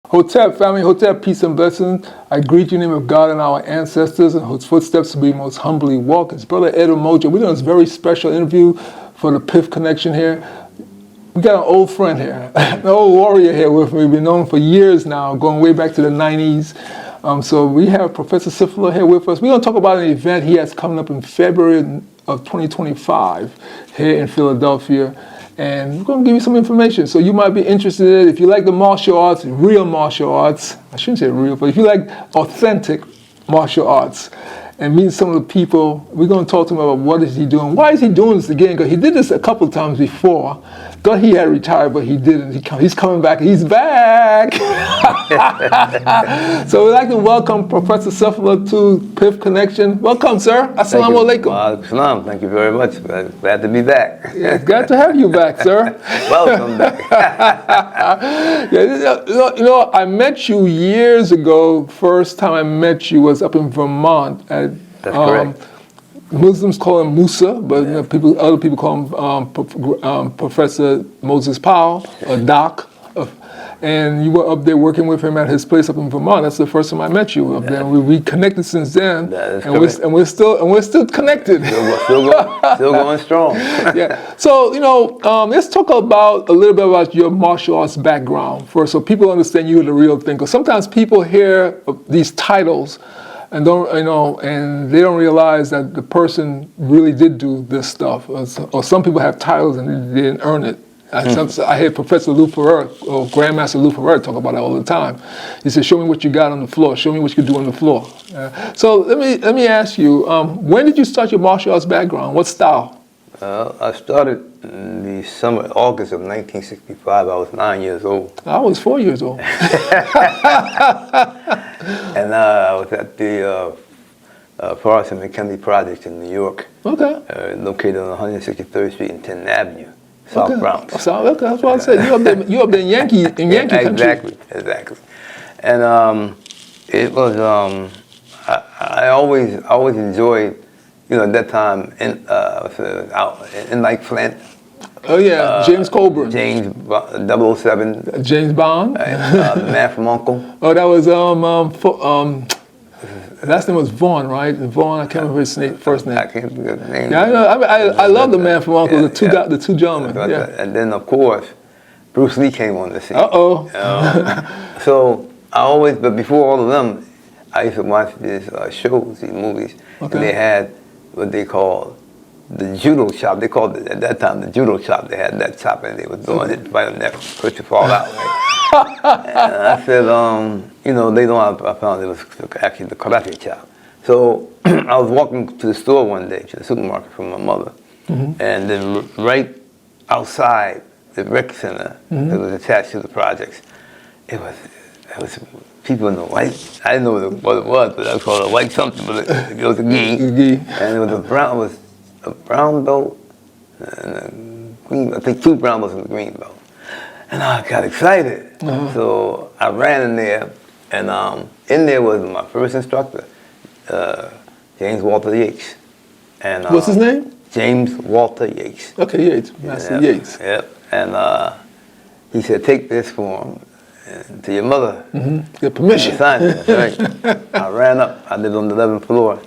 Hotep, family, Hotep, peace and blessings. I greet you in the name of God and our ancestors, and whose footsteps will be most humbly walk. It's Brother Ed Mojo. We're doing this very special interview for the PIFF Connection here. We got an old friend here, an old warrior here with me. We've been known for years now, going way back to the 90s. So we have Professor Sayfullaah here with us. We're going to talk about an event he has coming up in February of 2025 here in Philadelphia. And we're going to give you some information. So you might be interested in it. If you like the martial arts, real martial arts, I shouldn't say real, but if you like authentic martial arts and meet some of the people, we're going to talk to him about what is he doing. Why is he doing this again? Because he did this a couple times before. Thought he had retired, but he didn't. He's coming back. He's back. So we'd like to welcome Professor Sayfullaah to PIFF Connection. Welcome, sir. Assalamu alaikum. Assalam. Thank you very much. Glad to be back. Yeah, glad to have you back, sir. Welcome back. You know, I met you years ago. First time I met you was up in Vermont. That's correct. Muslims call him Musa, but you know, other people call him Professor Moses Powell, or Doc. And you were up there working with him at his place up in Vermont. That's the first time I met you up there. And we reconnected since then, and we're still connected. Still going strong. Yeah. So you know, let's talk about a little bit about your martial arts background first, so people understand you're the real thing. Because sometimes people hear these titles and and they don't realize that the person really did do this stuff. Or some people have titles and they didn't earn it. I hear Professor Lou Ferrer, or Grandmaster Lou Ferrer, talk about that all the time. He says, "Show me what you got on the floor. Show me what you can do on the floor." So let me ask you, when did you start your martial arts background? What style? I started in the summer, August of 1965. I was 9 years old. I was 4 years old. And I was at the Forrest and McKinley Project in New York. Okay. Located on 163rd Street and 10th Avenue, South Bronx. So, okay, that's what I said. You up there in Yankee country. Exactly. And it was I always enjoyed, at that time out in like Flint. Oh yeah, James Coburn. James 007. James Bond. The Man from U.N.C.L.E. Oh, that was last name was Vaughn, right? Vaughn. I can't remember his first name. I can't think of the name. Yeah, I know. I love the Man from U.N.C.L.E. Yeah, the two gentlemen. Yeah. And then of course, Bruce Lee came on the scene. So but before all of them, I used to watch these shows, these movies, and they had what they called the judo chop. They called it at that time the judo chop. They had that chop, and they were doing it right on that first to fall out. Right? And I said, I found it was actually the karate chop. So I was walking to the store one day, to the supermarket from my mother, and then right outside the rec center that was attached to the projects, it was people in the white. I didn't know what it was, but I was called a white something, but it was a gi, and it was a brown belt and a green. I think 2 brown belts and a green belt. And I got excited. So I ran in there, and in there was my first instructor, James Walter Yates. And what's his name? James Walter Yates. Okay, Yates, Master Yates. Yep. And he said, "Take this form to your mother." Get permission. Signed it, right. I ran up. I lived on the 11th floor.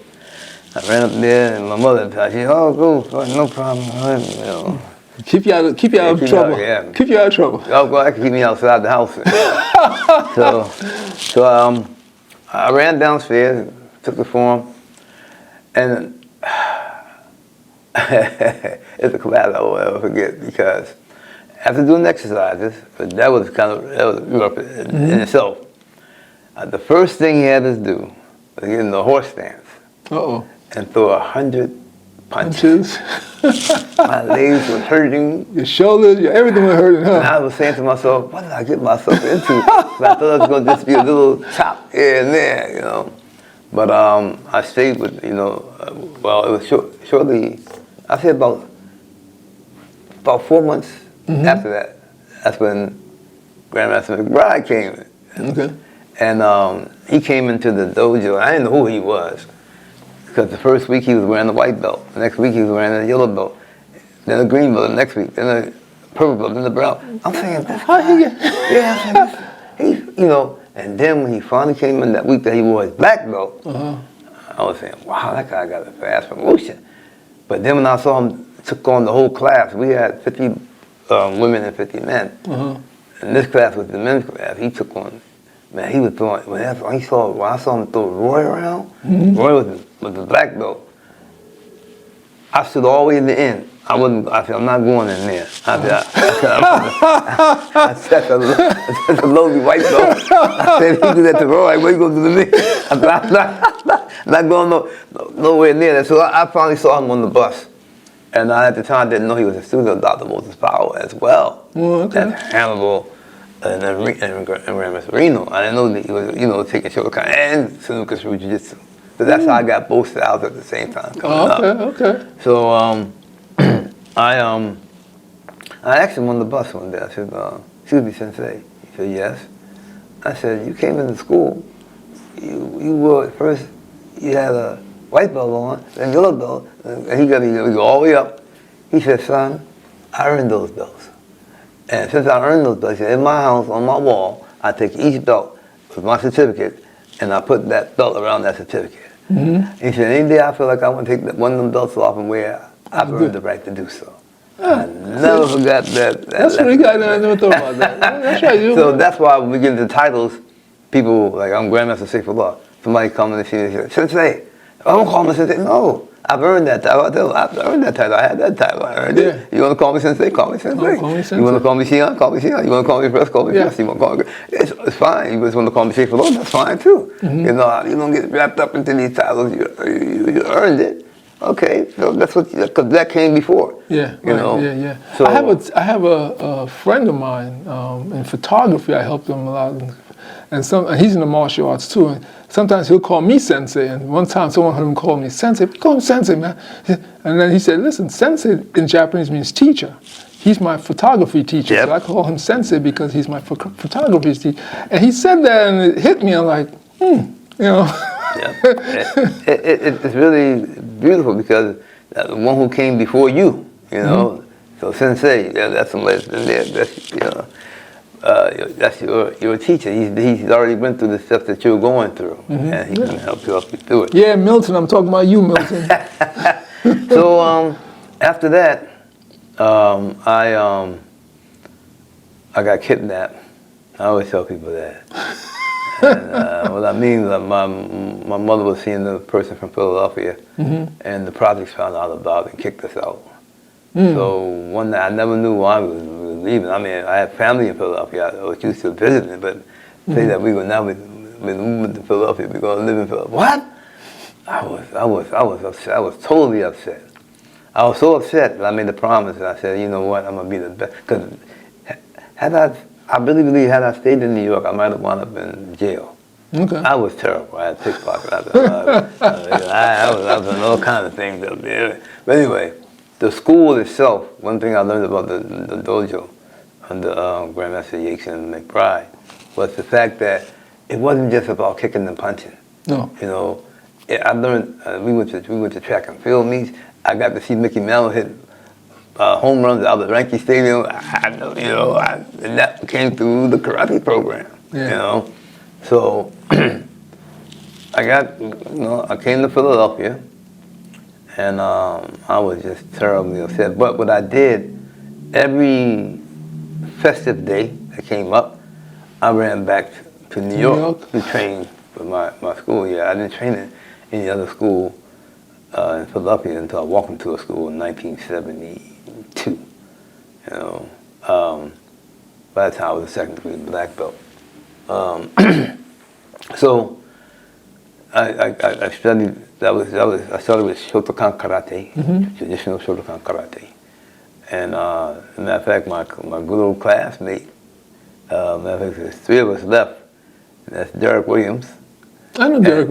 I ran up there, and my mother, she said, "Oh, go, no problem." Keep you out of trouble. Keep you out of trouble. Oh, well, I could keep me outside the house. So I ran downstairs, took the form, and it's a class I won't ever forget, because after doing exercises, that was in itself. The first thing he had us do was get in the horse stance and throw 100 punches. My legs were hurting. Your shoulders, everything was hurting, huh? And I was saying to myself, what did I get myself into? I thought it was going to just be a little chop here and there, But I stayed with, it was shortly, I say about 4 months after that. That's when Grandmaster McBride came in. Okay. And he came into the dojo. I didn't know who he was, because the first week he was wearing the white belt. The next week he was wearing the yellow belt. Then the green belt the next week. Then the purple belt. Then the brown. I'm thinking, how he get? Yeah, I'm thinking, you know. And then when he finally came in that week that he wore his black belt, I was saying, wow, that guy got a fast promotion. But then when I saw him took on the whole class, we had 50 women and 50 men. And this class was the men's class. He took on, man, he was throwing, when I saw him throw Roy around, Roy was the black belt. I stood all the way in the end. I said, I'm not going in there. I said, that's a lowly white belt. I said, he do that to Roy, what you going to do to me? I said, I'm not going nowhere near that. So I finally saw him on the bus. And I, at the time, didn't know he was a student of Dr. Moses Powell as well. At Hannibal and Ramis Reno. I didn't know that he was, you know, taking Shotokan and Sunuka through Jiu-Jitsu. So that's how I got both styles at the same time coming up. So I asked him on the bus one day, I said, excuse me, Sensei. He said, yes. I said, you came into school, you were, first you had a white belt on, then yellow belt, and he go all the way up. He said, son, I earned those belts. And since I earned those belts, he said, in my house, on my wall, I take each belt with my certificate, and I put that belt around that certificate. He said, any day I feel like I want to take one of them belts off and wear, I've earned the right to do so. I never forgot that. That's what he got. I never thought about that. That's right. So that's why when we get into titles, people, like I'm Grandmaster Sayfullaah, somebody comes and says, Sensei, I don't call me Sensei. No, I've earned that title. I tell them, I've earned that title. I had that title. I earned it. You want to call me Sensei? Call me Sensei. Call me Sensei. You want to call me Shion? Call me Shion. You want to call me Prof? Call me Prof. You want to call me... It's fine. You just want to call me Sayfullaah? That's fine too. You know, you don't get wrapped up into these titles. You earned it. Okay, so that's what, because that came before. Yeah, you know? Yeah. So, I have a friend of mine in photography. I helped him a lot, and he's in the martial arts too. And sometimes he'll call me Sensei. And one time someone heard him call me Sensei. Call him Sensei, man. And then he said, listen, Sensei in Japanese means teacher. He's my photography teacher. So I call him Sensei because he's my photography teacher. And he said that, and it hit me. I'm like, you know. It's really beautiful because the one who came before you, you know. So Sensei, that's somebody that's, you know, that's your teacher. He's already went through the steps that you're going through, and he can help you through it. Yeah, Milton. I'm talking about you, Milton. So after that, I got kidnapped. I always tell people that. And what I mean is my mother was seeing the person from Philadelphia, and the projects found out about it and kicked us out. So one night, I never knew why we were leaving. I mean, I had family in Philadelphia. I was used to visiting, but say that we were now moving to Philadelphia, we're going to live in Philadelphia. What? I was upset. I was totally upset. I was so upset that I made the promise, and I said, you know what, I'm going to be the best. Because I really believe had I stayed in New York, I might have wound up in jail. I was terrible. I had pickpocket. I was doing all kinds of things up there. But anyway, the school itself, one thing I learned about the dojo under Grandmaster Uccn and McBride was the fact that it wasn't just about kicking and punching. No. You know, I learned, we went to track and field meets. I got to see Mickey Mantle hit home runs out of the Yankee Stadium, and that came through the karate program, you know. So I came to Philadelphia, and I was just terribly upset. But what I did, every festive day that came up, I ran back to New York to train for my school. I didn't train in any other school in Philadelphia until I walked into a school in 1972. You know, by the time I was a second degree black belt. So I studied. I started with Shotokan karate, traditional Shotokan karate, and as a matter of fact, my good old classmate. There's three of us left. That's Derek Williams. I know Derek.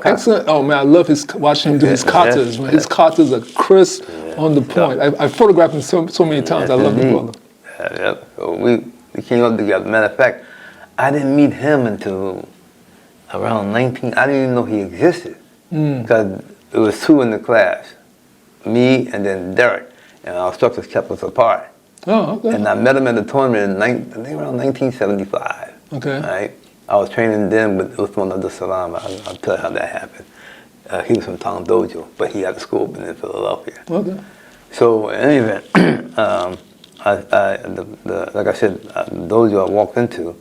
Excellent. Oh man, I love watching him do his katas. Man, his katas are crisp, on the point. I photographed him so many times. I love the brother. So we came up together. Matter of fact, I didn't meet him until around 19. I didn't even know he existed because there was two in the class, me and then Derek, and our instructors kept us apart. Oh, okay. And I met him at the tournament in I think around 1975. Okay. Right? I was training then with one of the Salam. I'll tell you how that happened. He was from Tong Dojo, but he had a school in Philadelphia. Okay. So in any event, like I said, the dojo I walked into,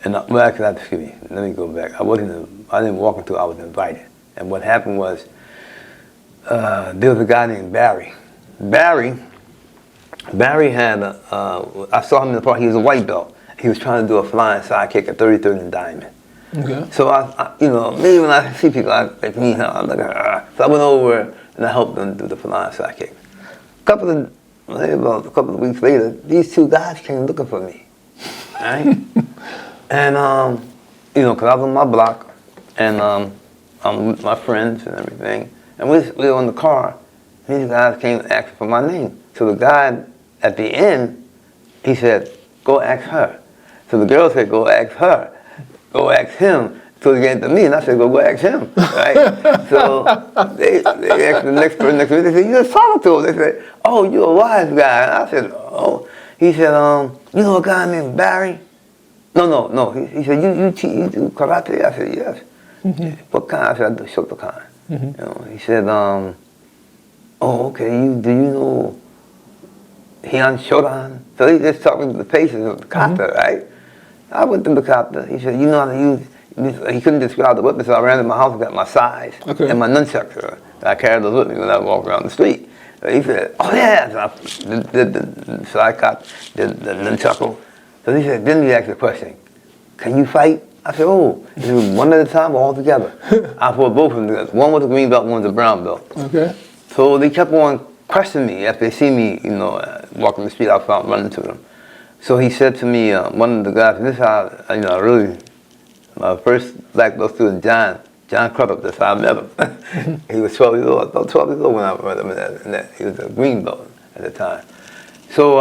and well, actually, excuse me, let me go back. I didn't walk into. I was invited, and what happened was there was a guy named Barry. Barry had I saw him in the park. He was a white belt. He was trying to do a flying sidekick at 33rd and Diamond. Okay. So I maybe when I see people like me, I'm like, so I went over and I helped them do the flying sidekick. About a couple of weeks later, these two guys came looking for me, right? And because I was on my block, and I'm with my friends and everything, and we were on the car. And these guys came asking for my name. So the guy at the end, he said, "Go ask her." So the girl said, "Go ask her." Go ask him. So they gave it to me, and I said, go ask him, right? So they asked the next person next to me. They said, you just talking to him. They said, oh, you're a wise guy. And I said, oh. He said, you know a guy named Barry? No. He said, you do karate? I said, yes. Mm-hmm. What kind? I said, I do Shotokan. Mm-hmm. He said, oh, okay. Do you know Heian Shodan? So he just talking to the paces of the kata, right? I went to the kata. He said, you know how to use. He couldn't describe the weapon, so I ran to my house and got my size and my nunchucks. I carried those with me when I walked around the street. He said, oh yeah. So I got the nunchuckle. So he said, then he asked the question, can you fight? I said, oh. He said, one at a time or all together? I put both of them. One was a green belt, one was a brown belt. Okay. So they kept on questioning me after they see me, walking the street. I found running to them. So he said to me, one of the guys, this is how, my first black belt student, John Crudup, that's how I met him. He was 12 years old. I was 12 years old when I met him in that. He was a green belt at the time. So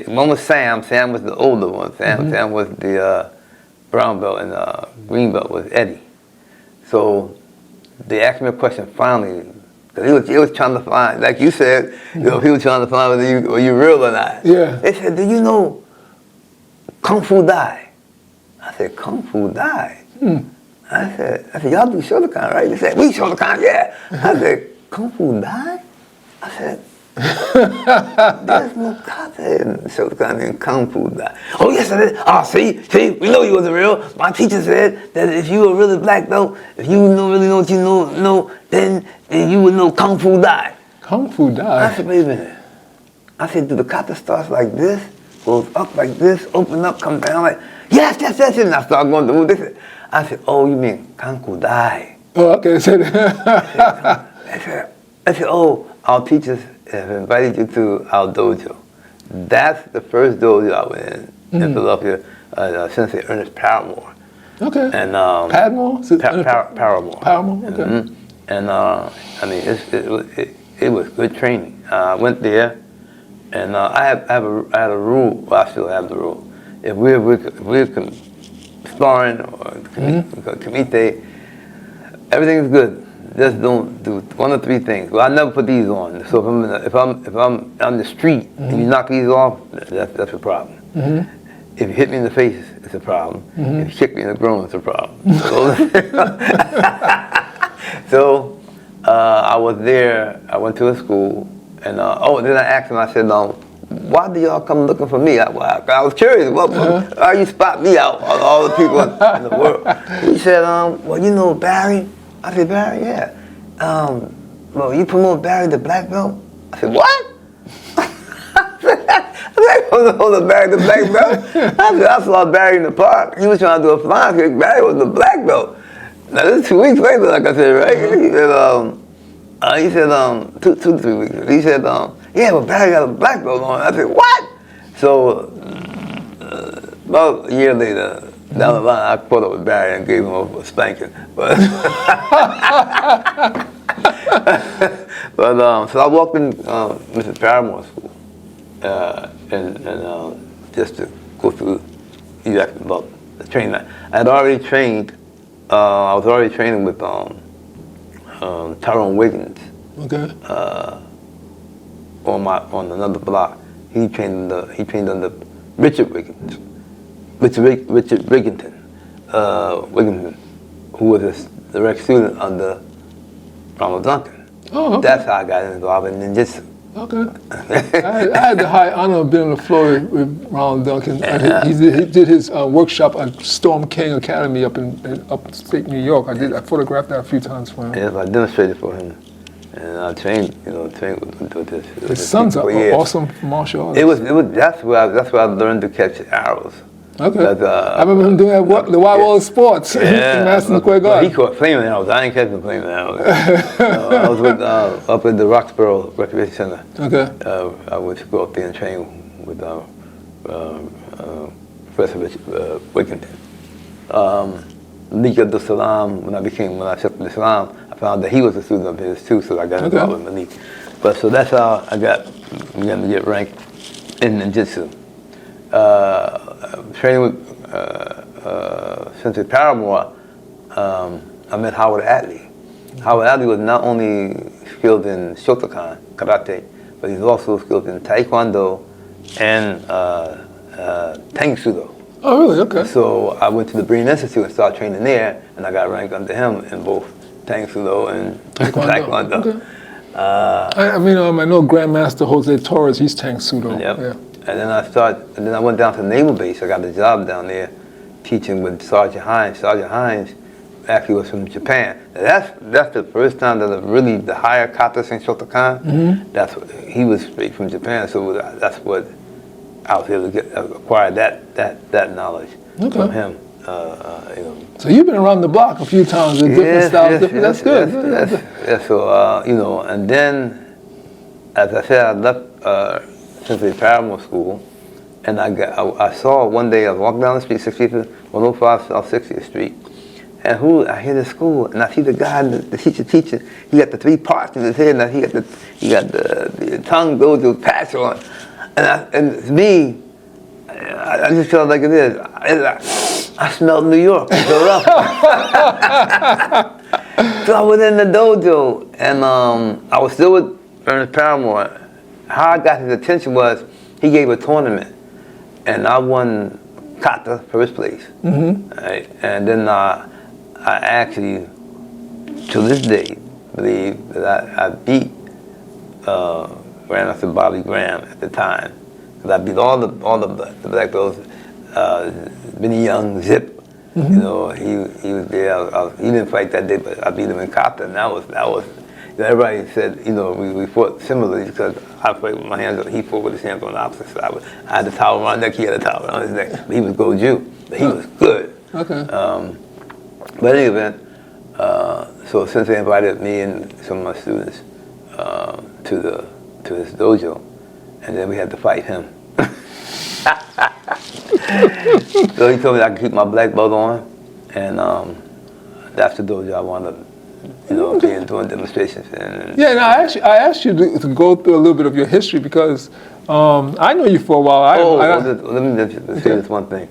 one was Sam. Sam was the older one. Sam was the brown belt, and green belt was Eddie. So they asked me a question finally. Because he was trying to find, like you said, he was trying to find whether you real or not. Yeah. They said, do you know Kung Fu Dai? I said, Kung Fu Dai? I said, y'all do Shotokan, right? They said, we Shotokan, yeah. I said, Kung Fu Dai? I said, there's no kata in Shotokan named Kung Fu Dai. Oh, yes, it is. Oh, see, we know you wasn't real. My teacher said that if you were really black belt, if you really know what you know, then you would know Kung Fu Dai. Kung Fu Dai? I said, wait a minute. I said, do the kata starts like this, goes up like this, open up, come down like, yes. And I started going to move this. I said, oh, you mean Kung Fu Dai? Oh, okay. I said, oh, our teachers have invited you to our dojo. That's the first dojo I went in Philadelphia, Sensei Ernest Paramore. Okay. And Paramore? Paramore. Paramore, okay. Mm-hmm. And it was good training. I went there, and I had a rule. Well, I still have the rule. If we're sparring or kumite, everything is good. Just don't do one of three things. Well, I never put these on. So if I'm on the street and you knock these off, that's a problem. If you hit me in the face, it's a problem. If you kick me in the groin, it's a problem. So I was there. I went to a school, and then I asked him. I said, why do y'all come looking for me? I was curious. Why you spot me out of all the people in the world? He said, well, you know Barry? I said, Barry, yeah. Well, you promote Barry the black belt? I said, what? I said, Barry the black belt? I said, I saw Barry in the park. He was trying to do a flying kick. Barry was the black belt. Now, this is 2 weeks later, like I said, right? He said, 2 to 3 weeks. He said, yeah, but Barry got a black belt on. I said, what? So, about a year later, down the line, I caught up with Barry and gave him a spanking. But, so I walked in Mr. Paramore's school, and just to go through, you asked me about the training. I had already trained. I was already training with Tyrone Wiggins. Okay. On another block. he trained under Richard Wigginton, Wigginton, who was a direct student under Ronald Duncan. Oh, okay. That's how I got involved in ninjutsu. Okay. I had the high honor of being on the floor with Ronald Duncan. He did his workshop at Storm King Academy up in upstate New York. I photographed that a few times for him. Yes, I demonstrated for him, and I trained with this. His son's an awesome martial artist. That's where I learned to catch arrows. Okay. I remember him doing that the Wild World of Sports in Madison Square Garden. He caught flaming arrows. I ain't catching flaming arrows. I was up at the Roxborough Recreation Center. Okay. I would go up there and train with Professor Wigginton. Malik Abdul Salam, when I accepted Islam, I found that he was a student of his too, so I got involved with Malik. But so that's how I began to get ranked in ninjutsu. Training with Sensei Paramore, I met Howard Atlee. Howard Atlee was not only skilled in Shotokan, karate, but he's also skilled in Taekwondo and Tang Sudo. Oh, really? Okay. So I went to the Breen Institute and started training there, and I got ranked under him in both Tang Sudo and Taekwondo. Okay. I know Grandmaster Jose Torres, he's Tang Sudo. Yep. Yeah. And then I went down to Naval Base. I got a job down there teaching with Sergeant Hines. Sergeant Hines actually was from Japan. That's the first time that the higher kata in Shotokan. Mm-hmm. He was straight from Japan, so that's what I was able to acquire that knowledge from him. So you've been around the block a few times with different styles. That's good. Yes. So and then, as I said, I left Sensei Paramore School, and I saw one day I was walking down the street, 105 South 60th Street, and I hear the school, and I see the guy, the teacher teaching. He got the 3 parts in his head, and he got the tongue dojo patch on, and to me, I just felt like it is. I smelled New York. So rough. So I went in the dojo, and I was still with Ernest Paramore. How I got his attention was he gave a tournament, and I won kata, first place. Mm-hmm. Right? And then I actually, to this day, believe that I beat Grandmaster Bobby Graham at the time. Because I beat all the black belts. Benny Young, Zip, mm-hmm. He was there. He didn't fight that day, but I beat him in kata, and that was. Everybody said, we fought similarly because I fought with my hands on, he fought with his hands on the opposite side. I had the towel around my neck, he had a towel around his neck. But he was Goju, but he was good. Okay. But in any event, so since they invited me and some of my students to this dojo, and then we had to fight him. So he told me I could keep my black belt on, and that's the dojo I wound up being doing demonstrations. And I asked you to go through a little bit of your history because I know you for a while. Let me just say this one thing.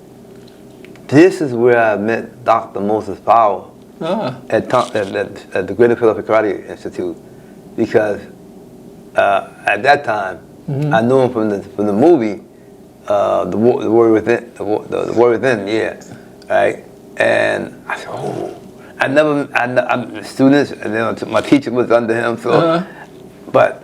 This is where I met Dr. Moses Powell at the Greater Philadelphia Karate Institute, because at that time I knew him from the movie The Warrior Within. The Warrior Within, yeah, right. And I said, I'm students, and then my teacher was under him. So, but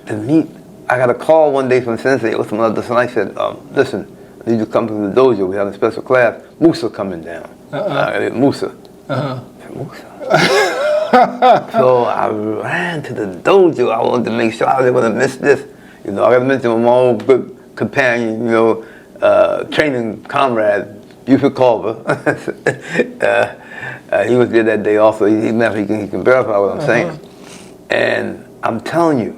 to meet, I got a call one day from Sensei. It was some other son. I said, listen, I need you to come to the dojo. We have a special class. Musa coming down. Musa. I said, Musa. So I ran to the dojo. I wanted to make sure I was able to miss this. I got to mention my old good companion, training comrade, Buford Culver. He was there that day also. He can verify what I'm saying. And I'm telling you,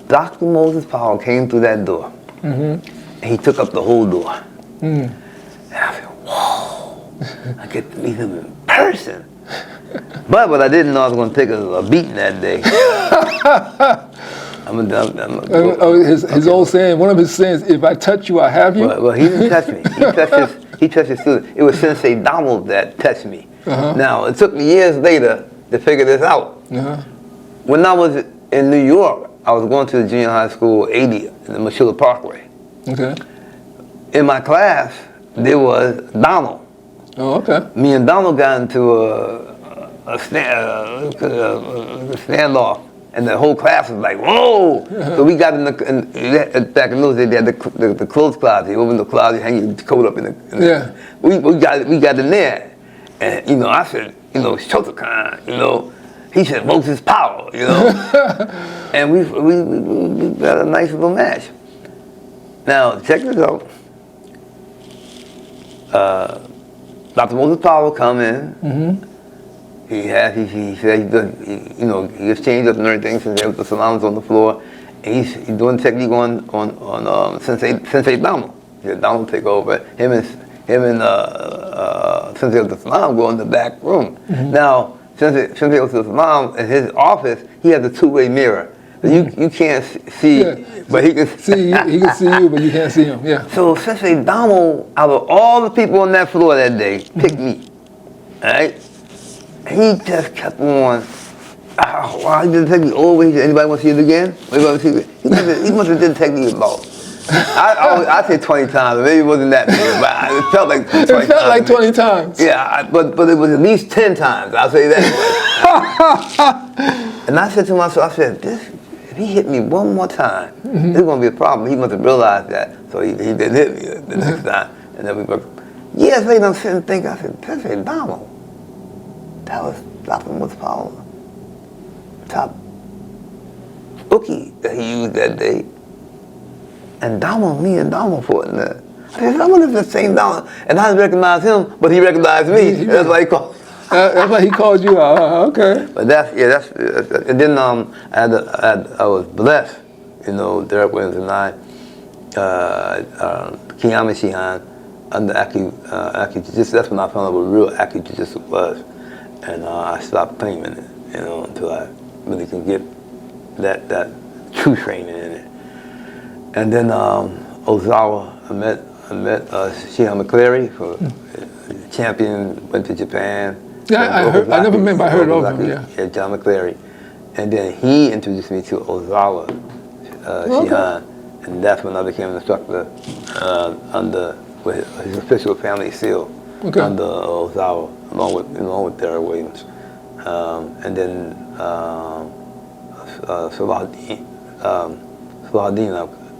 Dr. Moses Powell came through that door. Mm-hmm. And he took up the whole door. And I said, whoa, I get to meet him in person. But what I didn't know, I was going to take a beating that day. His old saying, one of his sayings, if I touch you, I have you. Well, he didn't touch me. He touched his student. It was Sensei Donald that touched me. Now, it took me years later to figure this out. When I was in New York, I was going to the junior high school 80 in the Machula Parkway. Okay. In my class, there was Donald. Oh, okay. Me and Donald got into a standoff, and the whole class was like, "Whoa!" So we got back in those days, they had the clothes closet. You open the closet, hang your coat up in the. Yeah. We got in there, and you know, I said, you know, Shotokan, you know. He said, Moses Power, you know. And we got a nice little match. Now, check this out. Dr. Moses Powell come in. Mm-hmm. He said he does, you know, he gets changed up and everything since the salons on the floor. And he's doing technique on Sensei Donald. He said Donald take over. Him and Sensei of the Salam go in the back room. Mm-hmm. Now, Sensei of the Salam in his office, he has a two-way mirror. You can't see, but he can see. He can see you, but you can't see him. Yeah. So Sensei Donald, out of all the people on that floor that day, picked me. All right. He just kept on. Wow, he did the technique always. Anybody want to see it again? He must have did the technique about. I say 20 times. Maybe it wasn't that many, but it felt like 20 times. It felt like 20 times. Yeah, but it was at least 10 times. I'll say that. And I said to myself, I said, if he hit me one more time, mm-hmm. There's going to be a problem. He must have realized that, so he didn't hit me the next time. And then we worked. Years later, I'm sitting thinking, I said, that's Donald. That was Dr. Moses Powell. Top Uccn that he used that day. And me and Donald fought in there. I said, I wonder if it's the same Donald. And I didn't recognize him, but he recognized me. That's why he called. That's why he called you out. Okay. But that's and then I was blessed, you know, Derek Williams and I, Kiyama Shihan, under Aki Jiu-Jitsu. That's when I found out what real Aki Jiu-Jitsu was. And I stopped claiming it, you know, until I really can get that true training in it. And then Ozawa, I met Shihan McCleary, for champion, went to Japan. Yeah, I never met him, I heard of him, yeah. Yeah, John McCleary. And then he introduced me to Ozawa Shihan, and that's when I became an instructor with his official family seal, under Ozawa, along with Derek Williams. And then Salahuddin,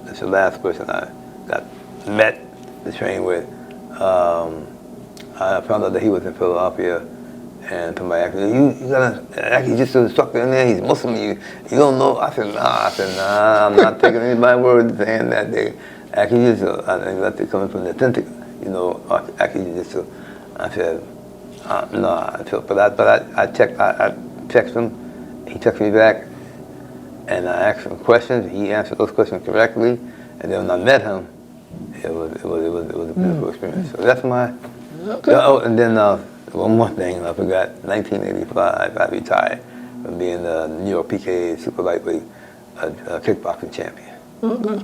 that's the last person I met to train with. I found out that he was in Philadelphia, and to my actor, you got an Aki Jiu-Jitsu instructor in there, he's Muslim, you don't know? I said, nah, I'm not taking anybody's word saying that they Aki Jiu-Jitsu, and that they're coming from the authentic, you know, Aki Jiu-Jitsu. I said, no, but I texted him, he texted me back, and I asked him questions, he answered those questions correctly, and then when I met him, it was a beautiful experience. So that's my. Okay. Oh, and then one more thing I forgot. 1985, I retired from being the New York PKA super lightweight kickboxing champion. Okay.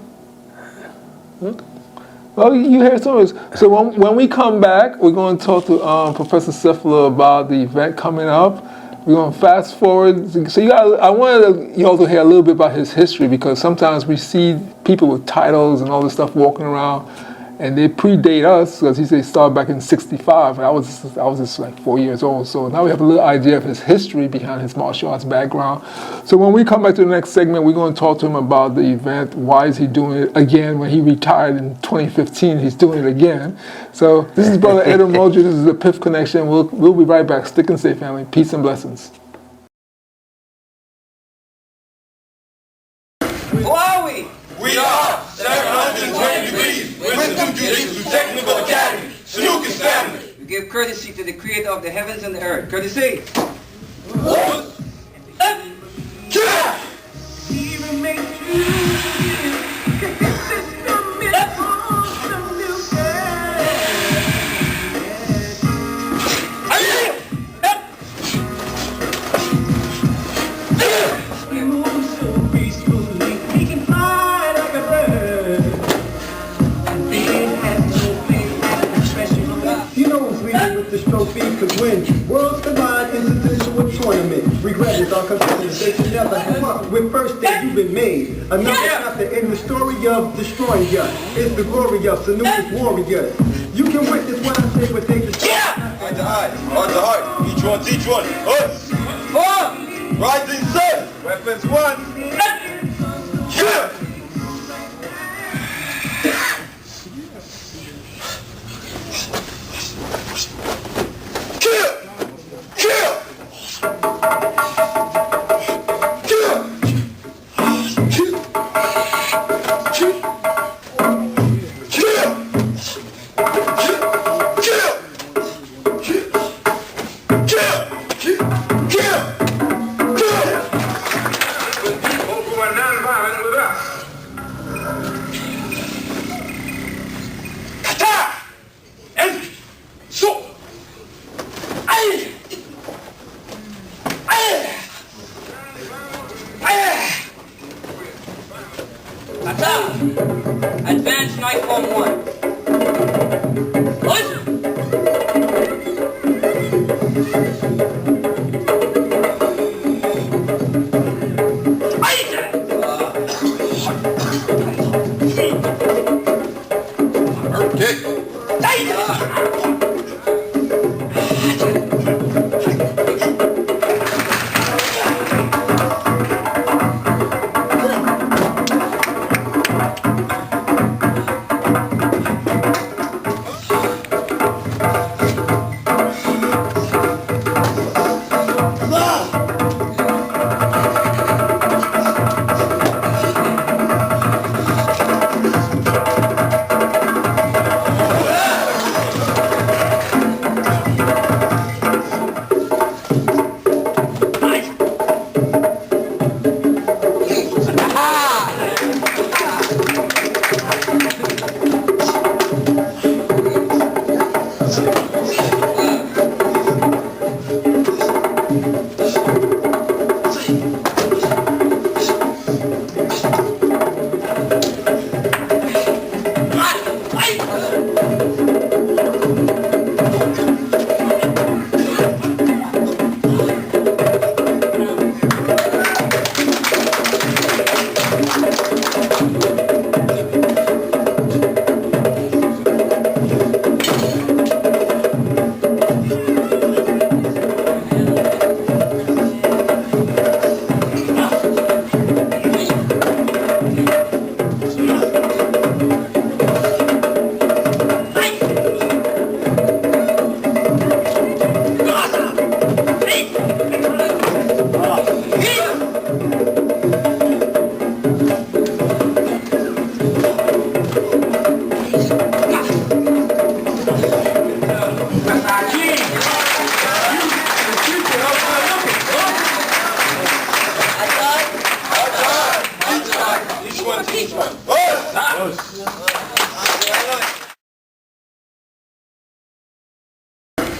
Well, you heard stories. So when we come back, we're going to talk to Professor Sayfullaah about the event coming up. We're going to fast forward. So I wanted you all to hear a little bit about his history, because sometimes we see people with titles and all this stuff walking around, and they predate us, because he said he started back in '65. I was just like 4 years old. So now we have a little idea of his history behind his martial arts background. So when we come back to the next segment, we're going to talk to him about the event. Why is he doing it again? When he retired in 2015, he's doing it again. So this is Brother Ed Mojo. This is the PIFF Connection. We'll be right back. Stick and stay, family. Peace and blessings. Who are we? We are 720 degrees Wisdom Jiu-Jitsu Technical Academy, Snooker's family. We give courtesy to the creator of the heavens and the earth. Courtesy. Could win. Worlds collide in the visual tournament. Regret judges are concerned that you never have up. With first that you've been made. Another chapter in the story of destroying us is the glory of Sanusi's warriors. You can witness what I say, but they just Heart to heart. Each one, teach one. Rising sun. Weapons one. Yeah. Advance knife on one. Listen.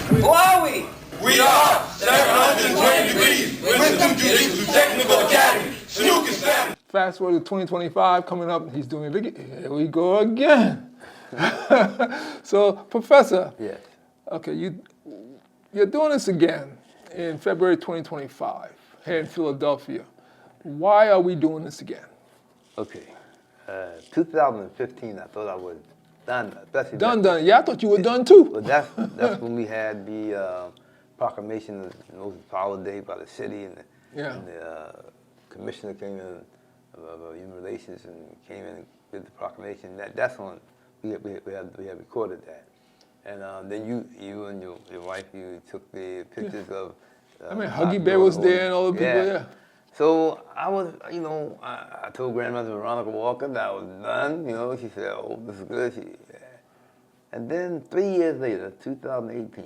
Who are we? We are 720 degrees. Wisdom Judicial Technical Academy. Uccn family. Fast forward to 2025, coming up, he's doing it again. Here we go again. So, Professor. Yes. Okay, you're doing this again in February 2025 here in Philadelphia. Why are we doing this again? Okay. 2015, I thought I was done. Done. Yeah, I thought you were done too. Well, that's when we had the proclamation of the most powerful day by the city, and the commissioner came in of human relations and came in and did the proclamation. That's when we had recorded that. And then you and your wife, you took the pictures of. Huggy Bear was there and all the people. Yeah. So I was, I told Grandmother Veronica Walker that I was done. She said, "Oh, this is good." And then 3 years later, 2018,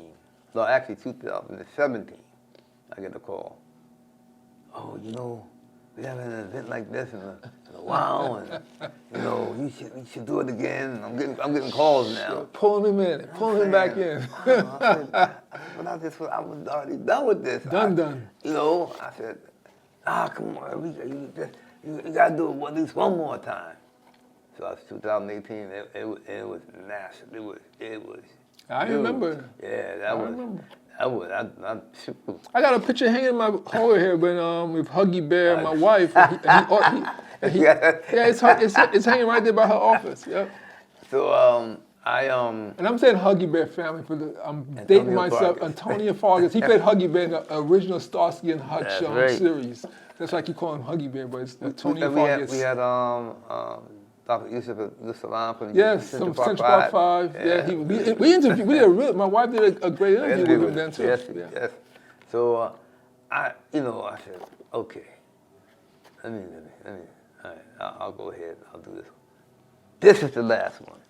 no, actually 2017, I get a call. "Oh, we have an event like this in a while, and you should do it again." I'm getting calls now. Pulling him in, pulling him back in. But I was already done with this. Done. I said, come on, you gotta do it at least one more time. So that's 2018. It was massive. It was. I remember. Yeah, I would. I'd shoot. I got a picture hanging in my hallway here with Huggy Bear, my wife. It's hanging right there by her office. Yep. So And I'm saying Huggy Bear family I'm dating myself. Fargas. Antonio Fargas. He played Huggy Bear in the original Starsky and Hutch That's right. series. That's like you call him Huggy Bear, but it's Antonio Fargas. We had Dr. Yusuf Salam from Central Park 5. Yeah, we interviewed. My wife did a great interview with him then too. Yes, yeah. yes. So I said, okay, let me. All right, I'll go ahead. I'll do this one. This is the last one.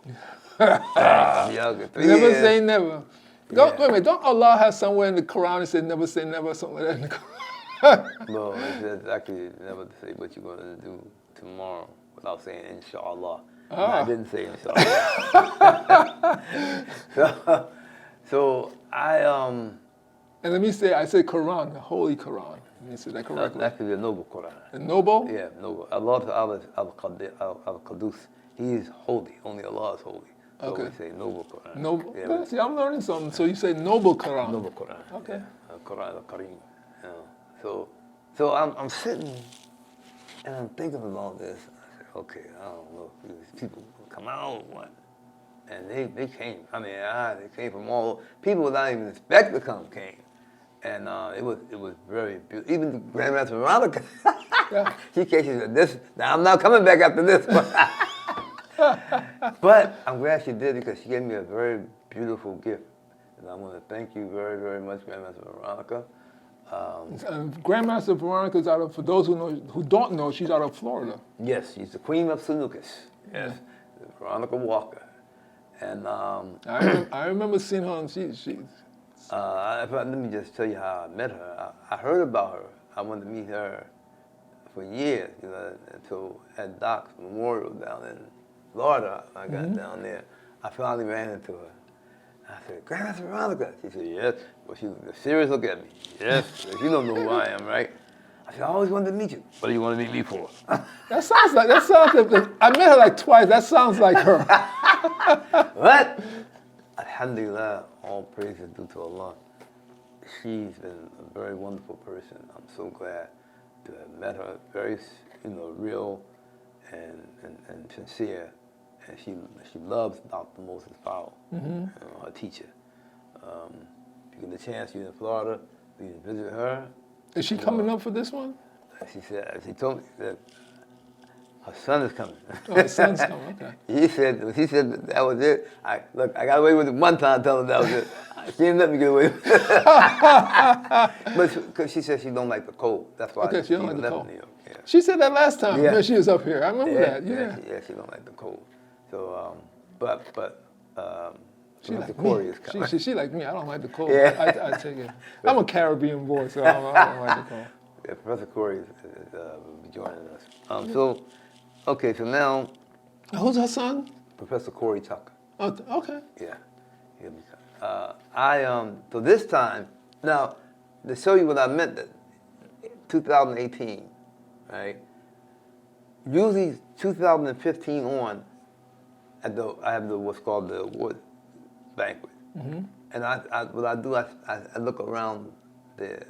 Never say never. Wait a minute, don't Allah have somewhere in the Quran that says never say never, something like that in the Quran? No, it says actually never to say what you're going to do tomorrow without saying inshallah. I didn't say inshallah. so I And let me say, I said Quran, the Holy Quran. Let me say that correctly. Actually, the noble Quran. The noble? Yeah, noble. Allah al-Qudus. He is holy. Only Allah is holy. So Okay. we say noble Quran. Noble. Yeah, See, I'm learning something. So you say noble Quran. noble Quran. Okay. Yeah, Quran al-Karim. So I'm sitting and I'm thinking about this. I said, okay, I don't know if these people will come out or what. And they came. I mean, they came from all people without even expect to come came. And it was very beautiful. Even the Grandmaster Veronica, she came. She said, "This now I'm not coming back after this one." But I'm glad she did because she gave me a very beautiful gift, and I want to thank you very, very much, Grandmaster Veronica. Grandmaster Veronica's out of, for those who don't know, she's out of Florida. Yes, she's the queen of Snookus. Yes, Veronica Walker, and I remember seeing her on let me just tell you how I met her. I heard about her. I wanted to meet her for years, until at Doc's Memorial down in Florida. I got down there. I finally ran into her. I said, "Grandmaster Veronica." She said, "Yes." Well, she was a serious look at me. "Yes, you don't know who I am, right?" I said, "I always wanted to meet you." "What do you want to meet me for?" That sounds like, I met her like twice. That sounds like her. What? Alhamdulillah, all praise is due to Allah. She's been a very wonderful person. I'm so glad to have met her. Very, real and sincere. And she loves Dr. Moses Powell, her teacher. If you get a chance, you're in Florida, you can visit her. Is she coming up for this one? She told me that her son is coming. Oh, her son's coming, okay. He said that was it. I got away with it one time telling her that was it. She didn't let me get away with it. But because she said she don't like the cold. That's why Okay, she don't like the left cold. New York. Yeah. She said that last time Yeah. when she was up here. I remember that, yeah. She don't like the cold. So, but She Mr. like Corey me. is coming. She like me. I don't like the cold. Yeah. I take it. I'm a Caribbean boy, so I don't like the cold. Yeah, Professor Corey will be joining us. So now Who's her son? Professor Corey Tucker. Oh, okay. Yeah, he'll be coming. So this time, now, to show you what I meant, that 2018, right? Usually 2015 on, I have what's called the award banquet. And what I do, I look around the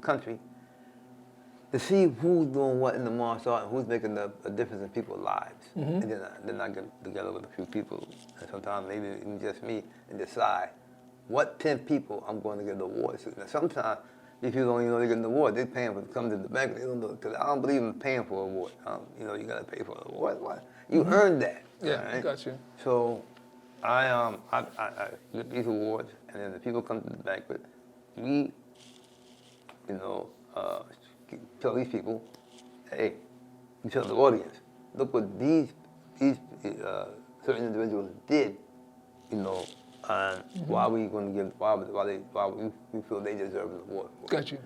country to see who's doing what in the martial art and who's making a difference in people's lives. And then I get together with a few people, and sometimes maybe even just me, and decide what 10 people I'm going to give the award to. Now sometimes these people don't even know they're getting the award. They're paying for to come to the bank. They don't know, because I don't believe in paying for an award. You got to pay for an award. What? You earned that. Yeah, right? got you. So I get these awards, and then the people come to the banquet. We, tell these people, hey, you tell the audience, look what these certain individuals did, and why we going to give, why we feel they deserve an award for. Got you.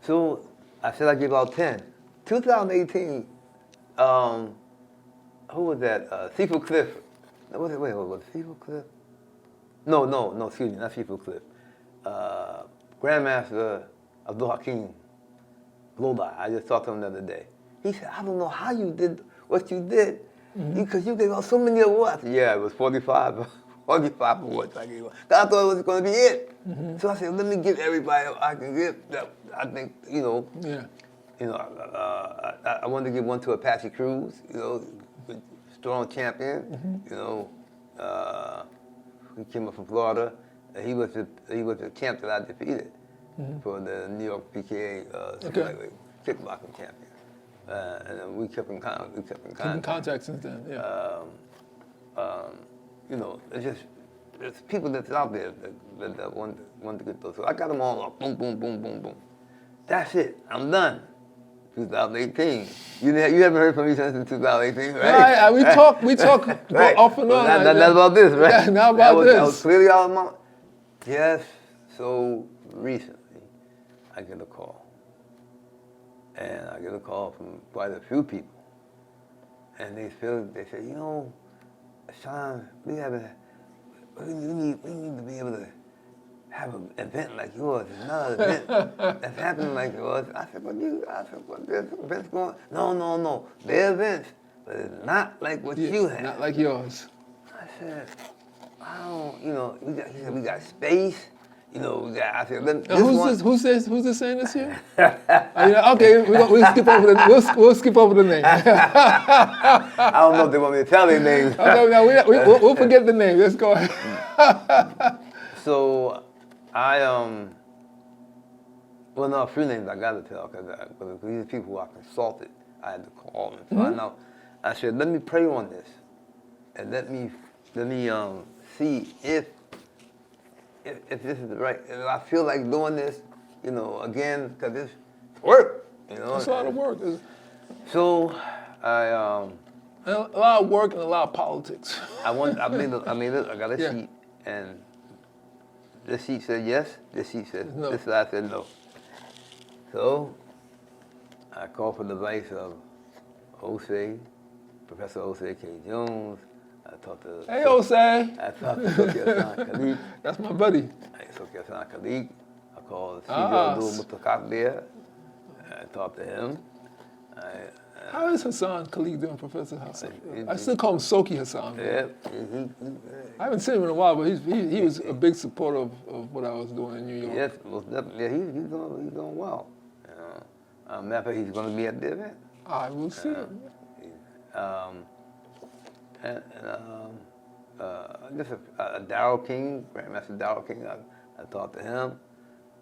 So I said I give out 10. 2018, who was that? Seafood Cliff. Was it Seafood Cliff? No, excuse me, not Seafood Cliff. Grandmaster Abdul Hakim Lodi. I just talked to him the other day. He said, I don't know how you did what you did, because you gave out so many awards. Yeah, it was 45 all the 5 awards I gave. I thought it was going to be it. So I said, let me give everybody I can give. That I think, you know, I wanted to give one to Apache Cruz, you know, strong champion, you know. He came up from Florida. He was the champ that I defeated for the New York PKA kickboxing champion. And we kept in contact. Keep in contact since then, yeah. You know, it's people that's out there that want to get those. So I got them all up, boom, boom, boom, boom, boom. That's it. I'm done. 2018. You haven't heard from me since 2018, right? Right. We talk right. off and on. That's about this, right? Yeah, now about this. That was clearly out of my. Yes. So recently, I get a call. And I get a call from quite a few people. And they say, you know, Sean, we need to be able to have an event like yours, another event that's happening like yours. I said, there's events going on. No. They're events, but it's not like what you have. Not like yours. I said, I don't, you know, he said, we got space. You know, I said, who's this saying this here? Okay, we'll skip over we'll skip over the name. I don't know if they want me to tell their names. Okay, no, we'll forget the name. Let's go ahead. So well, no, a few names I got to tell because these people who I consulted, I had to call and find out. I said, let me pray on this, and let me see if this is the right. If I feel like doing this, you know, again, because it's work, you know. It's a lot of work. So a lot of work and a lot of politics. I got a sheet, and this sheet said yes, this sheet said no. This side said no. So I called for the advice of Osei, Professor Osei K. Jones. I talked to Osei. I talked to Soki Hassan Khalid. That's my buddy. Soki Hassan Khalid. I called CEO Abdul Mutakak there. I talked to him. How is Hassan Khalid doing, Professor Hassan? I still call him Soki Hassan. Yeah. I haven't seen him in a while, but he was a big supporter of what I was doing in New York. Yes, most definitely. Yeah, he's doing well. Matter of fact, he's going to be at the event. I will see him. Just Darryl King, Grandmaster Darryl King. I talked to him.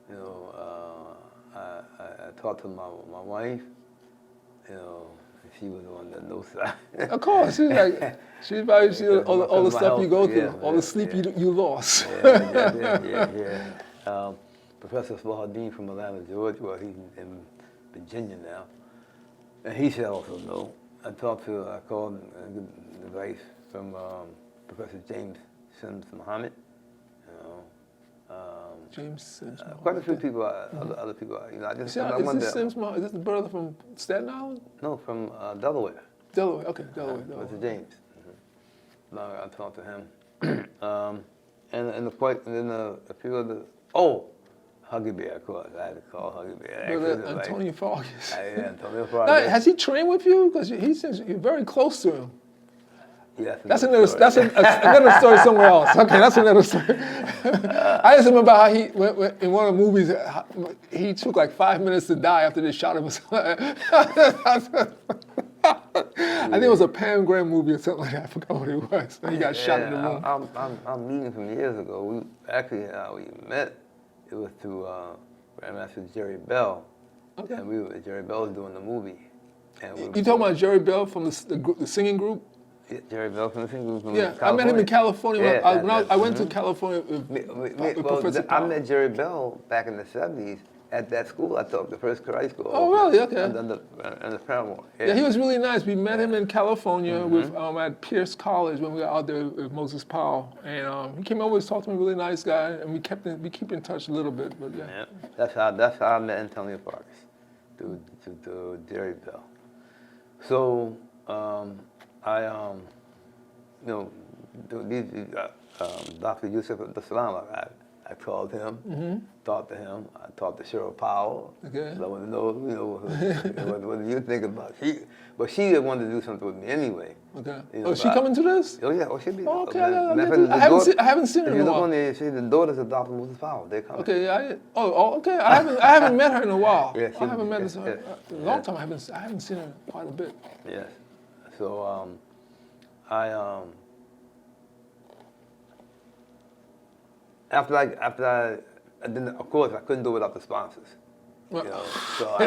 You know, I talked to my wife. You know, she was on the no side. Of course, she's probably see all the stuff you go through, all the sleep you lost. Yeah. Professor Sayfullaah from Atlanta, Georgia. Well, he's in Virginia now, and he said also no. I called and get advice from Professor James Sims Muhammad. James Sims Muhammad. Quite a few people, other people. You know, Is this the brother from Staten Island? No, from Delaware. Delaware, okay, Delaware. Professor James. No, I talked to him, and then a few other. Oh, Huggy Bear, of course. I had to call Huggy Bear. Antonio Fargas. Yeah, Antonio Fargas. Now, has he trained with you? Because he seems you're very close to him. Yeah, that's another story somewhere else. Okay, that's another story. I just remember how he in one of the movies he took like 5 minutes to die after they shot him. I think it was a Pam Graham movie or something like that. I forgot what it was. He got shot in the room. I'm meeting from years ago. We met. It was through Grandmaster Jerry Bell. Okay. And Jerry Bell was doing the movie. And you talking about Jerry Bell from the singing group? Yeah, Jerry Bell from the singing group from California. I met him in California. I went to California with Professor Powell. I met Jerry Bell back in the 70s at that school I taught, the first karate school. Oh, really? Okay. And the Paramore. Yeah, he was really nice. We met him in California with at Pierce College when we were out there with Moses Powell, and he came over and talked to me. Really nice guy, and we keep in touch a little bit. But yeah. That's how I met Antonio Fargas, through Jerry Bell. So Dr. Yusuf Salam, I called him, talked to him. I talked to Cheryl Powell. Okay. So I want to know, what do you think about it? But she wanted to do something with me anyway. Okay. You know, Oh, is she coming to this? Oh yeah, she'll be. Oh, okay. I I haven't seen her if in you a look while. on there, see the daughters of Dr. Moses Powell. They're coming. Okay, okay. I haven't met her in a while. Yeah, I haven't met yeah, her in a long time. I haven't seen her quite a bit. Yes. So after I didn't, of course I couldn't do it without the sponsors. You know, so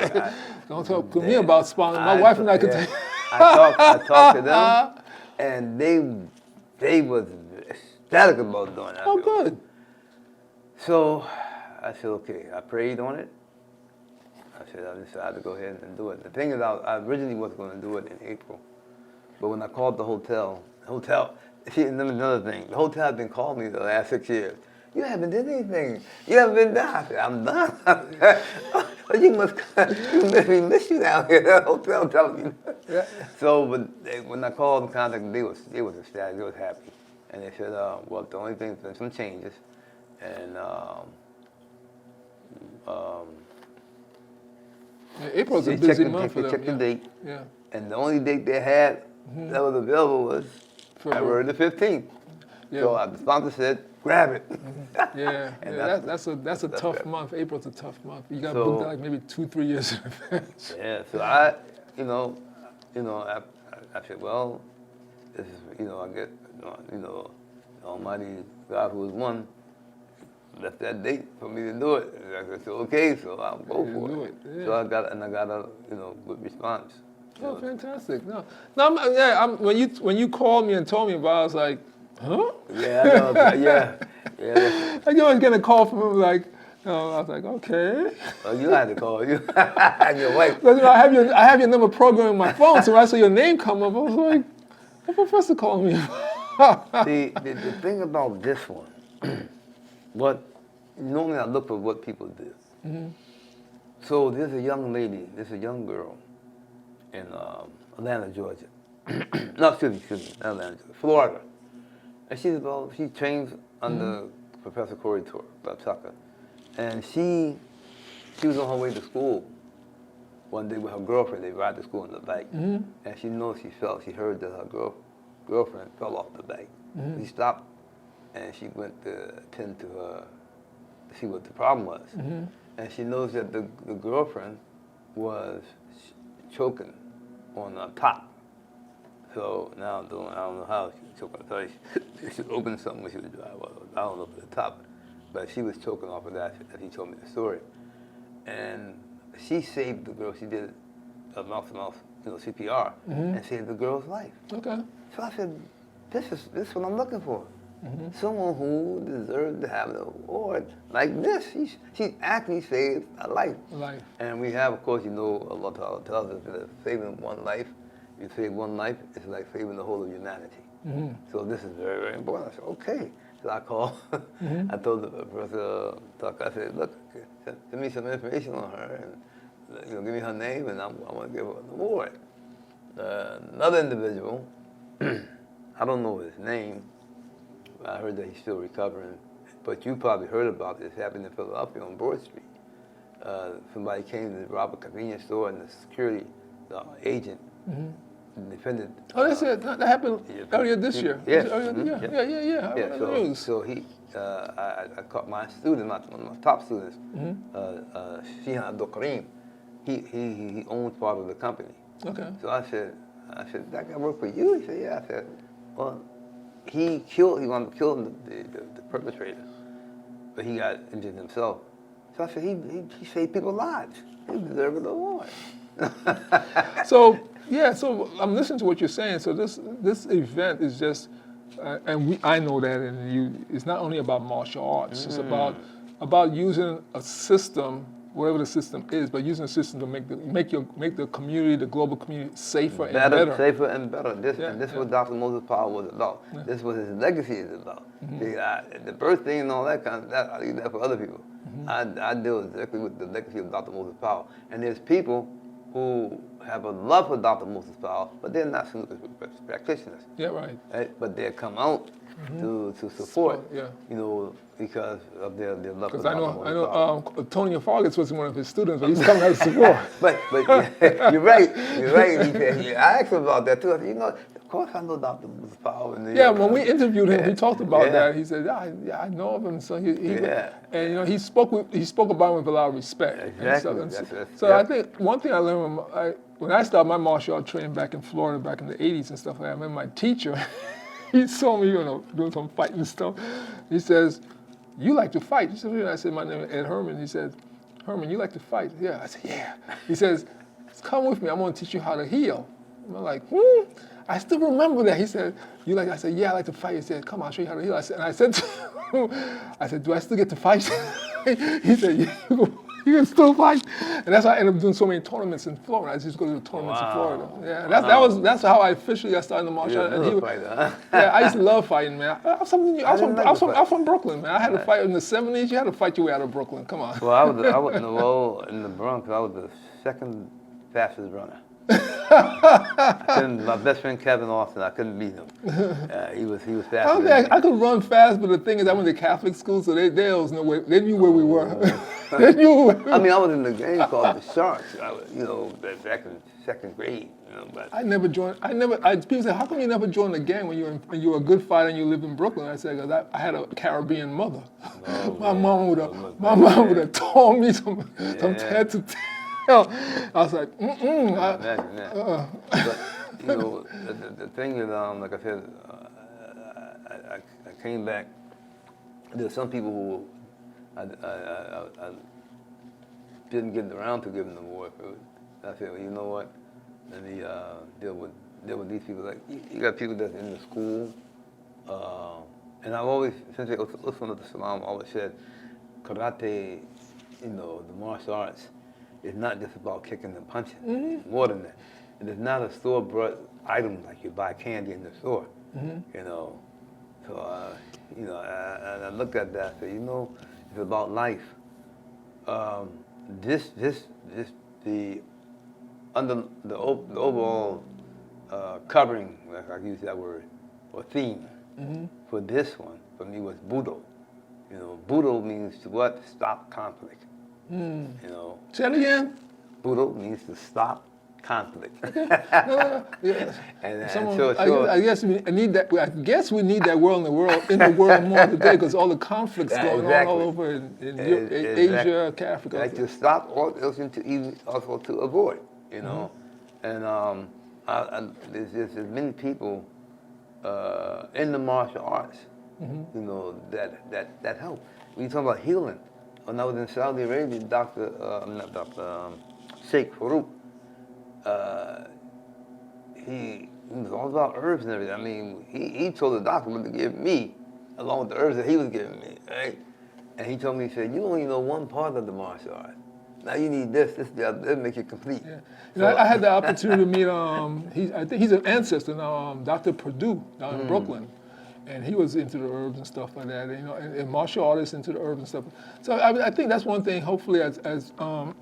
Don't talk to me about sponsors. My wife and I could take. I talked to them, and they was ecstatic about doing that. Oh, good. So I said, okay. I prayed on it. I said, I decided to go ahead and do it. The thing is, I originally was going to do it in April, but when I called the hotel, see, another thing, the hotel had been calling me the last 6 years. You haven't done anything. You haven't been down. I said, I'm done. You miss you down here. The hotel telling me. Yeah. So, when I called and contacted, they was ecstatic. They was happy, and they said, well, the only thing, there's some changes, and April's a they busy checked month for them. the date, Yeah. and the only date they had that was available was February the 15th. Yeah. So the sponsor said, grab it. Yeah, And that's a tough month. April's a tough month. You got So- booked out like maybe 2-3 years in advance. Yeah, so I said, well, this is, I get, the Almighty God who is one, left that date for me to do it. And I said, okay, so I'll go Yeah, for do it. it, yeah. So I got a, good response. Oh, fantastic! No, when you called me and told me about it, I was like, huh? Yeah, I know, yeah. I was getting a call from him like, I was like, okay. Well, you had to call you and your wife. Because, I have your number programmed in my phone, so when I saw your name come up, I was like, what professor called me? See, the thing about this one, normally I look for what people do. Mm-hmm. So there's a young girl in Atlanta, Georgia. No, excuse me, not Atlanta, Georgia, Florida. And she trains under Professor Corey Tucker. And she was on her way to school one day with her girlfriend. They ride to school on the bike. And she heard that her girlfriend fell off the bike. She stopped and she went to attend to her, to see what the problem was. And she knows that the girlfriend was choking on the top. So now I don't know how she was choking. I thought she opened something when she was driving. I don't know if the top, but she was choking off of that as he told me the story. And she saved the girl. She did a mouth-to-mouth, CPR, and saved the girl's life. Okay. So I said, this is what I'm looking for. Someone who deserves to have an award like this. She actually saved a life. And we have, of course, Allah tells us that saving one life, you save one life, it's like saving the whole of humanity. So this is very, very important. I said, okay. So I called. I told the Professor Tucker, I said, look, send me some information on her, and give me her name, and I want to give her an award. Another individual, I don't know his name. I heard that he's still recovering, but you probably heard about this. It happened in Philadelphia on Broad Street. Somebody came to rob a convenience store, and the security agent defended. Oh, that's it. That happened earlier this year. Yeah. Yeah. I remember the news. So I caught my student, one of my top students, Shihan Abdul Kareem. He owns part of the company. Okay. So I said, that guy work for you? He said, yeah. I said, well, he wanted to kill the perpetrator, but he got injured himself. So I said, he saved people's lives. He deserves an award. So I'm listening to what you're saying. So this event is just, I know that, and it's not only about martial arts. It's about using a system, whatever the system is, but using a system to make the community, the global community, safer and better. Safer and better. This is what Dr. Moses Powell was about. Yeah. This is what his legacy is about. The birthday and all that kind of that, I leave that for other people. I deal exactly with the legacy of Dr. Moses Powell. And there's people who have a love for Dr. Moses Powell, but they're not snooker practitioners. Yeah, right. But they come out to support, yeah. you know, because of their love for Because Dr. Moses Powell. Tony Fargas was one of his students, but he's coming out of support. But you're right. You're right. I asked him about that too. I said, you know, of course I know Dr. Moses Powell. Yeah, when we interviewed him, he talked about Yeah. that. He said, yeah, I know of him. So he Yeah. and you know, he spoke about him with a lot of respect. Exactly. And so That's- so I think one thing I learned when I started my martial art training back in Florida back in the 80s and stuff like that, I remember my teacher, he saw me, you know, doing some fighting stuff. He says, "You like to fight?" He said, I said, "My name is Ed Herman." He said, "Herman, you like to fight?" Yeah. I said, "Yeah." He says, "Come with me. I'm going to teach you how to heal." I'm like, I still remember that. He said, "You like?" I said, "Yeah, I like to fight." He said, "Come on, I'll show you how to heal." I said, to him, "Do I still get to fight?" He said, "Yeah, you can still fight." And that's how I ended up doing so many tournaments in Florida. I just go to the tournaments in Florida. Yeah, that's how I officially got started in the martial art. You're a fighter, huh? Yeah, I used to love fighting, man. I'm from Brooklyn, man. I had to fight in the 70s. You had to fight your way out of Brooklyn. Come on. Well, I was in the Bronx. I was the second fastest runner. My best friend Kevin Austin, I couldn't beat him. He was faster. I could run fast, but the thing is, I went to Catholic school, so they was no way. They knew where we were. They knew. I mean, I was in the game called the Sharks. You know, back in second grade. You know, but I never joined. People say, "How come you never joined the gang when you were a good fighter and you live in Brooklyn?" I said, "Because I had a Caribbean mother. My mom would have torn me from head to tail." I was like, imagine that. But you know, the thing that, like I said, I came back. There's some people who I didn't get around to giving them award for it. I said, well, you know what? Let me deal with these people. Like you got people that's in the school, and I've always, since I listened to the Salam, always said, karate, you know, the martial arts. It's not just about kicking and punching. It's more than that. And it's not a store-bought item like you buy candy in the store. You know, so you know, I look at that. I say, you know, it's about life. The overall covering, if I use that word, or theme for this one for me was Budo. You know, Budo means to what? Stop conflict. You know. say it again. Budo means to stop conflict. Yeah. And I guess we need that. I guess we need that word in the world more today because all the conflicts going on all over in Asia, Africa. Like to stop, or else also to avoid. You know, and there's many people in the martial arts, you know, that help. When you talk about healing. When I was in Saudi Arabia, Sayfullaah, he was all about herbs and everything. I mean, he told the doctor what to give me, along with the herbs that he was giving me, right? And he told me, he said, you only know one part of the martial art. Now you need this, the other, that'll make it complete. Yeah. You know, I had the opportunity to meet, I think he's an ancestor now, Dr. Perdue down in Brooklyn. And he was into the herbs and stuff like that, and, you know, and martial artists into the herbs and stuff. So I think that's one thing. Hopefully, as I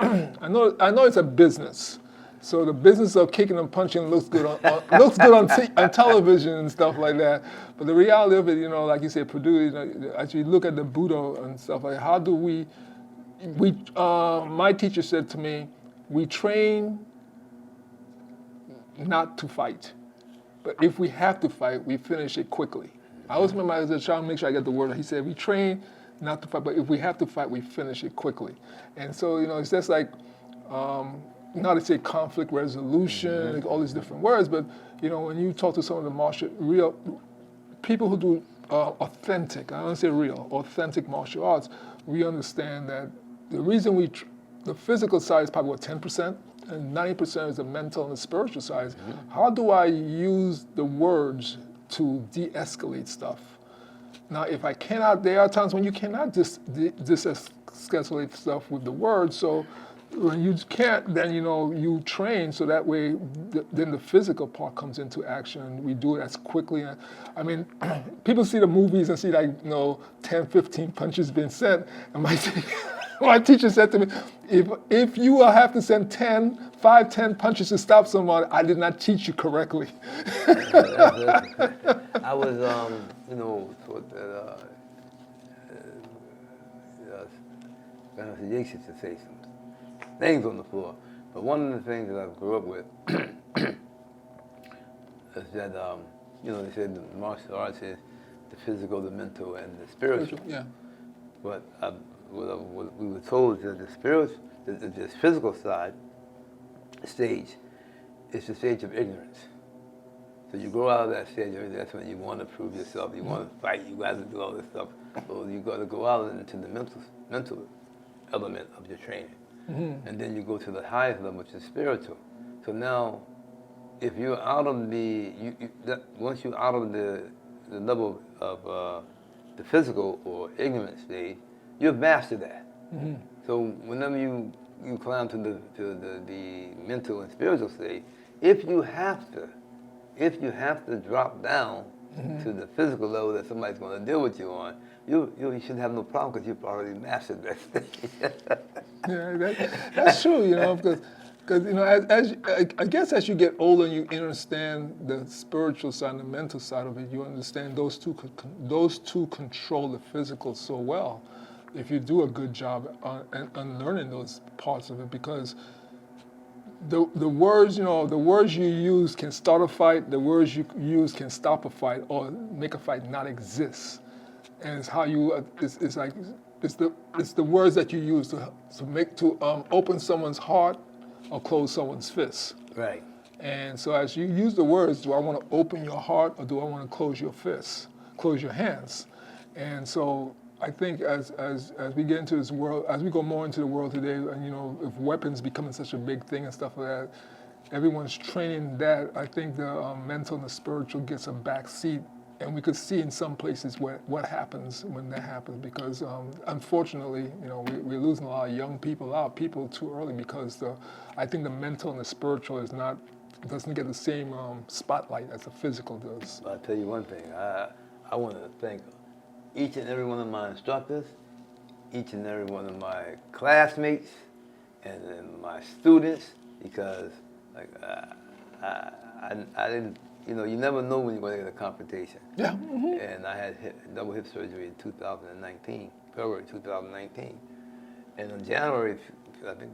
know it's a business. So the business of kicking and punching looks good on television and stuff like that. But the reality of it, you know, like you said, Purdue, you know, as you look at the Budo and stuff like, how do we? My teacher said to me, we train not to fight, but if we have to fight, we finish it quickly. I always remember as a child, make sure I get the word. He said, we train not to fight, but if we have to fight, we finish it quickly. And so, you know, it's just like, not to say conflict resolution, like all these different words, but, you know, when you talk to some of the real people who do authentic, I don't say real, authentic martial arts, we understand that the reason the physical side is probably, 10%? And 90% is the mental and the spiritual side. How do I use the words to de-escalate stuff? Now, if I cannot, there are times when you cannot de-escalate stuff with the words. So when you can't, then, you know, you train so that way, then the physical part comes into action. We do it as quickly. I mean, people see the movies and see, like, you know, 10, 15 punches being sent, and might say, My teacher said to me, if you will have to send 10 punches to stop someone, I did not teach you correctly. I was, taught that pronunciation to say some things on the floor. But one of the things that I grew up with is that, they said the martial arts is the physical, the mental, and the spiritual. Yeah. But what we were told is that the spiritual, the physical side stage is the stage of ignorance. So you grow out of that stage, that's when you want to prove yourself, you want to fight, you got to do all this stuff. So you got to go out into the mental element of your training. Mm-hmm. And then you go to the highest level, which is spiritual. So now, if you're out of once you're out of the level of the physical or ignorant stage, you've mastered that. Mm-hmm. So whenever you climb to the mental and spiritual stage, if you have to drop down mm-hmm. to the physical level that somebody's going to deal with you on, you shouldn't have no problem because you've already mastered that stage. Yeah, that's true, because I guess as you get older and you understand the spiritual side and the mental side of it, you understand those two control the physical so well. If you do a good job on learning those parts of it, because the words you use can start a fight, the words you use can stop a fight or make a fight not exist. And it's how it's the words that you use to open someone's heart or close someone's fist. Right. And so as you use the words, do I want to open your heart or do I want to close your fists, close your hands? And so I think as we get into this world, as we go more into the world today, and if weapons becoming such a big thing and stuff like that, everyone's training that. I think the mental and the spiritual gets a back seat. And we could see in some places what happens when that happens, because unfortunately, we're losing a lot of young people, a lot of people too early, because I think the mental and the spiritual doesn't get the same spotlight as the physical does. I'll tell you one thing. I want to thank each and every one of my instructors, each and every one of my classmates, and my students, because I didn't. You never know when you're going to get a confrontation. Yeah. Mm-hmm. And I had double hip surgery in 2019, February 2019. And on January, January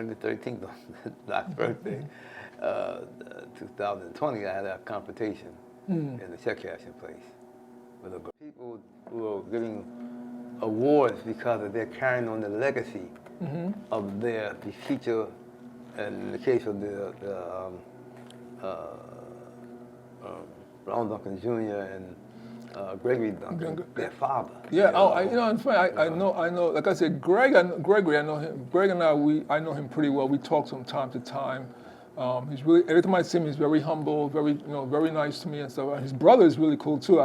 the 13th, Doc's birthday, 2020, I had a confrontation in the check cashing place with a group of people who are giving awards because of their carrying on the legacy mm-hmm. of the teacher. And in the case of the Brown Duncan Jr. and Gregory Duncan, their father. Yeah. In fact, I know. Like I said, Gregory, I know him. Greg and I know him pretty well. We talk from time to time. He's really, every time I see him, he's very humble, very nice to me and stuff. And his brother is really cool too.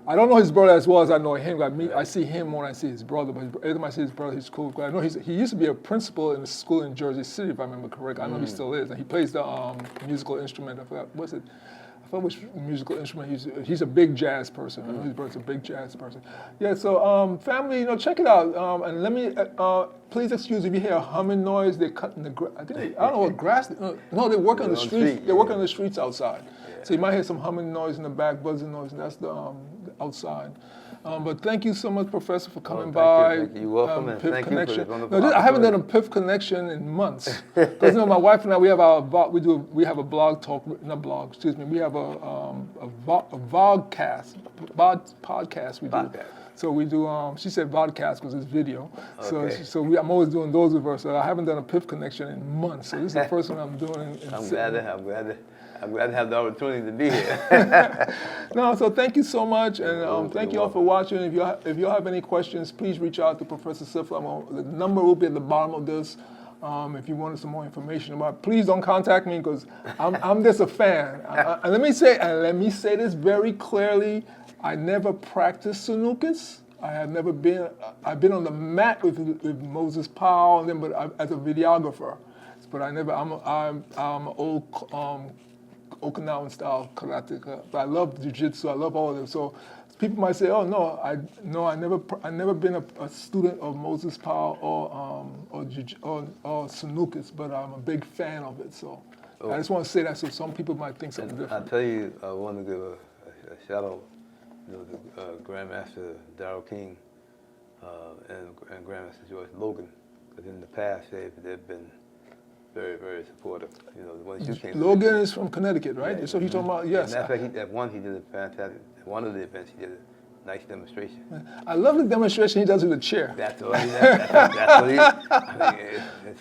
I don't know his brother as well as I know him. I see him more than I see his brother, but every time I see his brother, he's cool. I know he used to be a principal in a school in Jersey City, if I remember correctly. I know he still is. And he plays the musical instrument. I forgot, what's it? I forgot which musical instrument he's a big jazz person. I know his brother's a big jazz person. Yeah, so family, check it out. And let me, please excuse if you hear a humming noise. They're cutting the grass. I don't know what grass. No, they're working on the streets. They're working on the streets outside. Yeah. So you might hear some humming noise in the back, buzzing noise, and that's the outside. But thank you so much, Professor, for coming by. Thank you. You're welcome, and PIFF thank Connection. you for this wonderful I haven't done a PIFF Connection in months. Because my wife and I, we have a blog talk, not blog, excuse me. We have a vodcast, podcast we do. Vodcast. So we do. She said vodcast because it's video. Okay. So I'm always doing those with her. So I haven't done a PIFF Connection in months. So this is the first one I'm doing. I'm glad to have the opportunity to be here. No, so thank you so much, and thank you all for watching. If you have any questions, please reach out to Professor Sayfullaah. The number will be at the bottom of this. If you wanted some more information about it, please don't contact me because I'm just a fan. And let me say this very clearly. I never practiced Sunukus. I have never been. I've been on the mat with Moses Powell, and then as a videographer. But I never. I'm old Okinawan style karate. But I love jiu-jitsu. I love all of them. So people might say, "Oh no, I never been a student of Moses Powell or Sanukis, but I'm a big fan of it." So I just want to say that, so some people might think something different. I tell you, I want to give a shout out, to Grandmaster Darrell King and Grandmaster George Logan, because in the past they've been very, very supportive. The ones you came. Logan is from Connecticut, right? Yeah. So you're talking about, yes. Matter of fact, he did a fantastic. One of the events, he did a nice demonstration. I love the demonstration he does with the chair. That's what he. That's what he. I mean, his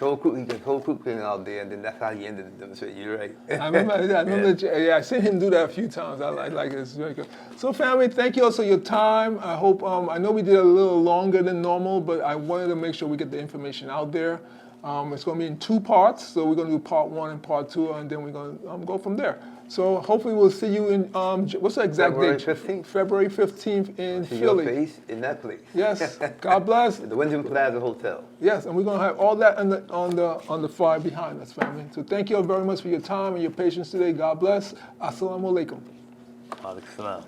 whole group came out there, and then that's how he ended the demonstration. You're right. I remember. I've seen him do that a few times. I like it. It's very good. So, family, thank you also for your time. I hope. I know we did a little longer than normal, but I wanted to make sure we get the information out there. It's going to be in 2 parts, so we're going to do part 1 and part 2, and then we're going to go from there. So hopefully we'll see you in, what's the exact February date? 15th. February 15th in See Philly. your face in that place. Yes, God bless. The Wyndham Plaza Hotel. Yes, and we're going to have all that on the fire behind us, family. So thank you all very much for your time and your patience today. God bless. Assalamu alaikum. Alaikum salam.